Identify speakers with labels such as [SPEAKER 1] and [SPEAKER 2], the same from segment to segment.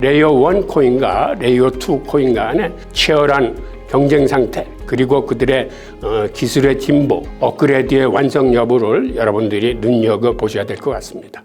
[SPEAKER 1] 레이어 1 코인과 레이어 2 코인 간의 치열한 경쟁 상태, 그리고 그들의 기술의 진보, 업그레이드의 완성 여부를 여러분들이 눈여겨보셔야 될 것 같습니다.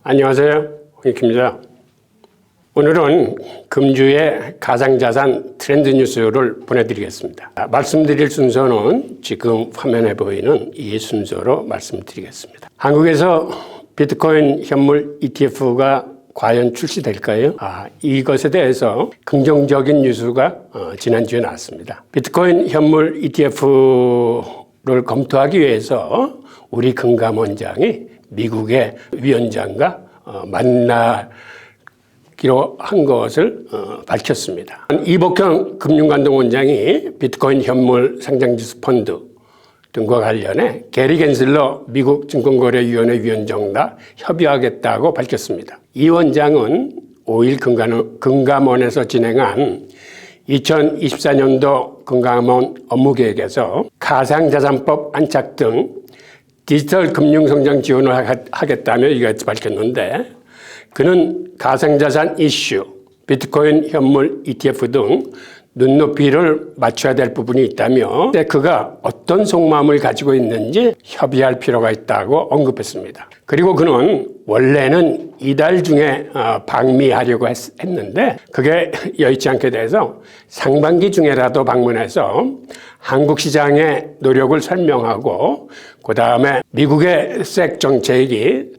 [SPEAKER 1] 안녕하세요, 홍익희입니다. 오늘은 금주의 가상자산 트렌드 뉴스를 보내드리겠습니다. 말씀드릴 순서는 지금 화면에 보이는 이 순서로 말씀드리겠습니다. 한국에서 비트코인 현물 ETF가 과연 출시될까요? 이것에 대해서 긍정적인 뉴스가 지난주에 나왔습니다. 비트코인 현물 ETF를 검토하기 위해서 우리 금감원장이 미국의 위원장과 만나기로 한 것을 밝혔습니다. 이복형 금융감독원장이 비트코인 현물 상장지수 펀드 등과 관련해 게리 겐슬러 미국 증권거래위원회 위원장과 협의하겠다고 밝혔습니다. 이 원장은 5일 금감원에서 진행한 2024년도 금감원 업무계획에서 가상자산법 안착 등 디지털 금융성장 지원을 하겠다며 이같이 밝혔는데, 그는 가상자산 이슈, 비트코인 현물 ETF 등 눈높이를 맞춰야 될 부분이 있다며 세크가 어떤 속마음을 가지고 있는지 협의할 필요가 있다고 언급했습니다. 그리고 그는 원래는 이달 중에 방미하려고 했는데 그게 여의치 않게 돼서 상반기 중에라도 방문해서 한국 시장의 노력을 설명하고, 그 다음에 미국의 SEC 정책이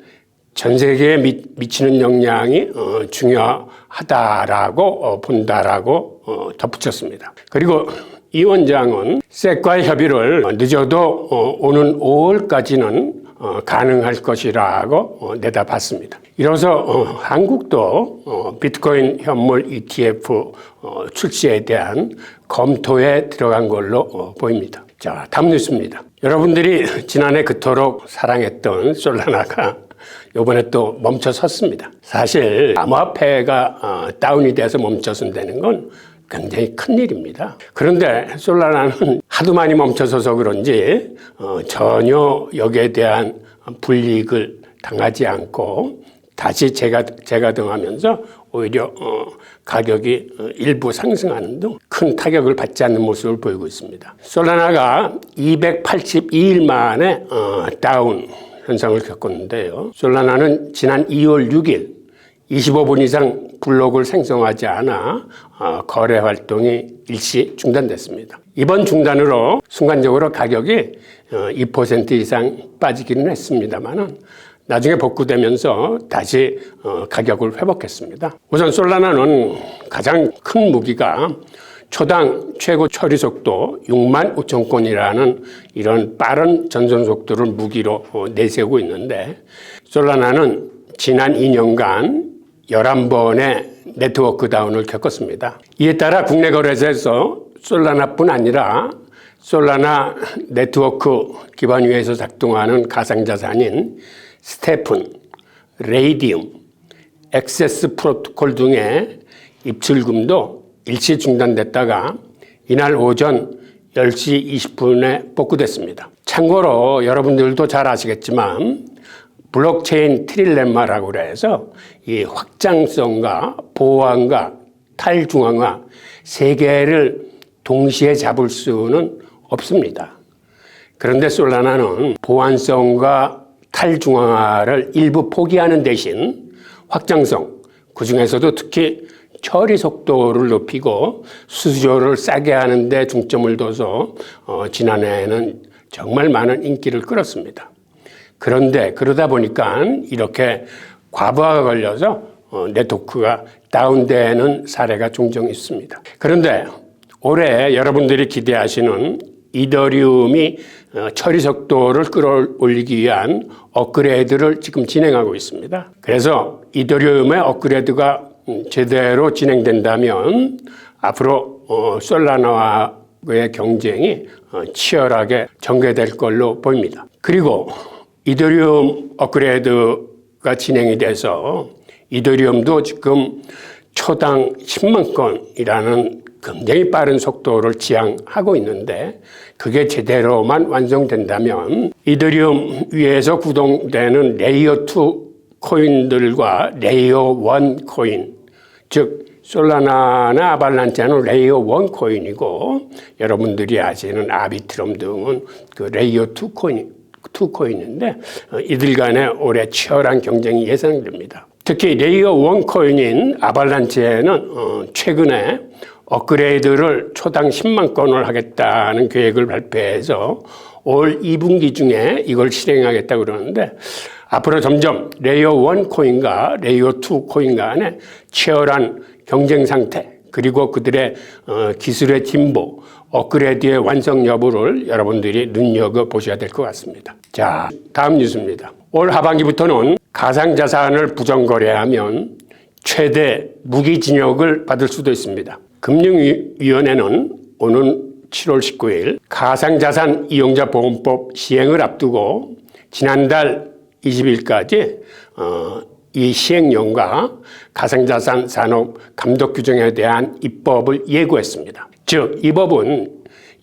[SPEAKER 1] 전 세계에 미치는 영향이 중요하다라고 본다라고 덧붙였습니다. 그리고 이 원장은 SEC과의 협의를 늦어도 오는 5월까지는 가능할 것이라고 내다봤습니다. 이로써 한국도 비트코인 현물 ETF 출시에 대한 검토에 들어간 걸로 보입니다. 자, 다음 뉴스입니다. 여러분들이 지난해 그토록 사랑했던 솔라나가 이번에 또 멈춰 섰습니다. 사실 암호화폐가 다운이 돼서 멈춰선다는 건 굉장히 큰 일입니다. 그런데 솔라나는 하도 많이 멈춰서서 그런지 전혀 여기에 대한 불이익을 당하지 않고 다시 재가동하면서 오히려 가격이 일부 상승하는 등 큰 타격을 받지 않는 모습을 보이고 있습니다. 솔라나가 282일 만에 다운 현상을 겪었는데요. 솔라나는 지난 2월 6일 25분 이상 블록을 생성하지 않아 거래 활동이 일시 중단됐습니다. 이번 중단으로 순간적으로 가격이 2% 이상 빠지기는 했습니다만은 나중에 복구되면서 다시 가격을 회복했습니다. 우선 솔라나는 가장 큰 무기가 초당 최고 처리 속도 6만 5천 건이라는 이런 빠른 전송 속도를 무기로 내세우고 있는데, 솔라나는 지난 2년간 11번의 네트워크 다운을 겪었습니다. 이에 따라 국내 거래소에서 솔라나뿐 아니라 솔라나 네트워크 기반 위에서 작동하는 가상자산인 스테픈, 레이디움, 액세스 프로토콜 등의 입출금도 일시 중단됐다가 이날 오전 10시 20분에 복구됐습니다. 참고로 여러분들도 잘 아시겠지만 블록체인 트릴레마라고 해서 이 확장성과 보안과 탈중앙화 세 개를 동시에 잡을 수는 없습니다. 그런데 솔라나는 보안성과 탈중앙화를 일부 포기하는 대신 확장성, 그중에서도 특히 처리 속도를 높이고 수수료를 싸게 하는 데 중점을 둬서 지난해에는 정말 많은 인기를 끌었습니다. 그런데 그러다 보니까 이렇게 과부하가 걸려서 네트워크가 다운되는 사례가 종종 있습니다. 그런데 올해 여러분들이 기대하시는 이더리움이 처리 속도를 끌어올리기 위한 업그레이드를 지금 진행하고 있습니다. 그래서 이더리움의 업그레이드가 제대로 진행된다면 앞으로 솔라나와의 경쟁이 치열하게 전개될 걸로 보입니다. 그리고 이더리움 업그레이드가 진행이 돼서 이더리움도 지금 초당 10만 건이라는 굉장히 빠른 속도를 지향하고 있는데 그게 제대로만 완성된다면 이더리움 위에서 구동되는 레이어 2 코인들과 레이어 1 코인, 즉 솔라나나 아발란체는 레이어 1 코인이고 여러분들이 아시는 아비트럼 등은 그 레이어 2 코인인데 이들 간에 올해 치열한 경쟁이 예상됩니다. 특히 레이어 1 코인인 아발란체는 최근에 업그레이드를 초당 10만 건을 하겠다는 계획을 발표해서 올 2분기 중에 이걸 실행하겠다고 그러는데 앞으로 점점 레이어 1 코인과 레이어 2 코인 간의 치열한 경쟁 상태 그리고 그들의 기술의 진보, 업그레이드의 완성 여부를 여러분들이 눈여겨보셔야 될 것 같습니다. 자, 다음 뉴스입니다. 올 하반기부터는 가상자산을 부정거래하면 최대 무기징역을 받을 수도 있습니다. 금융위원회는 오는 7월 19일 가상자산 이용자 보험법 시행을 앞두고 지난달 20일까지 이 시행령과 가상자산 산업 감독 규정에 대한 입법을 예고했습니다. 즉, 이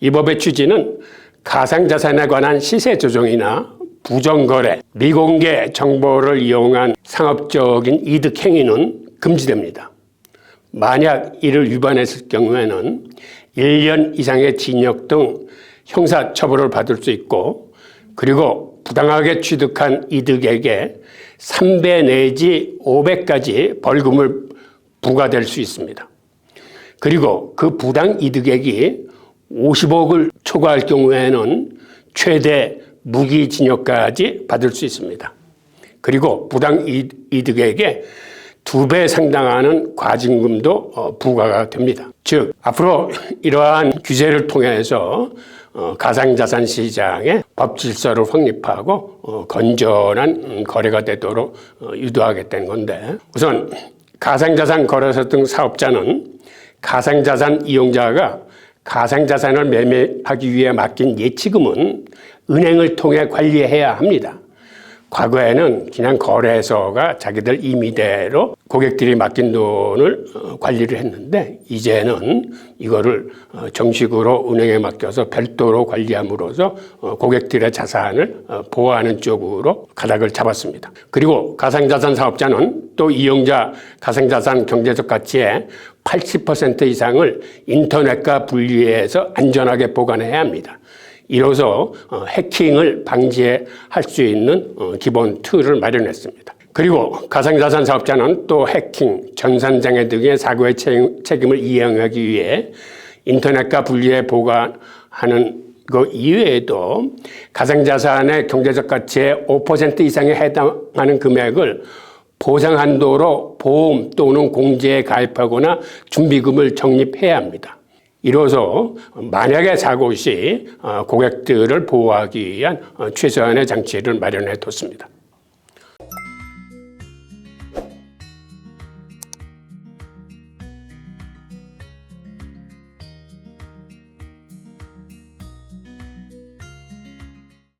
[SPEAKER 1] 법의 취지는 가상자산에 관한 시세 조정이나 부정거래, 미공개 정보를 이용한 상업적인 이득 행위는 금지됩니다. 만약 이를 위반했을 경우에는 1년 이상의 징역 등 형사처벌을 받을 수 있고 그리고 부당하게 취득한 이득에게 3배 내지 5배까지 벌금을 부과될 수 있습니다. 그리고 그 부당 이득액이 50억을 초과할 경우에는 최대 무기징역까지 받을 수 있습니다. 그리고 부당 이득액에 2배 상당하는 과징금도 부과가 됩니다. 즉, 앞으로 이러한 규제를 통해서 가상자산 시장의 법 질서를 확립하고 건전한 거래가 되도록 유도하겠다는 건데 우선 가상자산 거래소 등 사업자는 가상자산 이용자가 가상자산을 매매하기 위해 맡긴 예치금은 은행을 통해 관리해야 합니다. 과거에는 그냥 거래소가 자기들 임의대로 고객들이 맡긴 돈을 관리를 했는데 이제는 이거를 정식으로 은행에 맡겨서 별도로 관리함으로써 고객들의 자산을 보호하는 쪽으로 가닥을 잡았습니다. 그리고 가상자산 사업자는 또 이용자 가상자산 경제적 가치의 80% 이상을 인터넷과 분리해서 안전하게 보관해야 합니다. 이로써 해킹을 방지할 수 있는 기본 툴을 마련했습니다. 그리고 가상자산 사업자는 또 해킹, 전산장애 등의 사고의 책임을 이행하기 위해 인터넷과 분리해 보관하는 것 이외에도 가상자산의 경제적 가치의 5% 이상에 해당하는 금액을 보상 한도로 보험 또는 공제에 가입하거나 준비금을 적립해야 합니다. 이로써 만약에 사고 시 고객들을 보호하기 위한 최소한의 장치를 마련해 뒀습니다.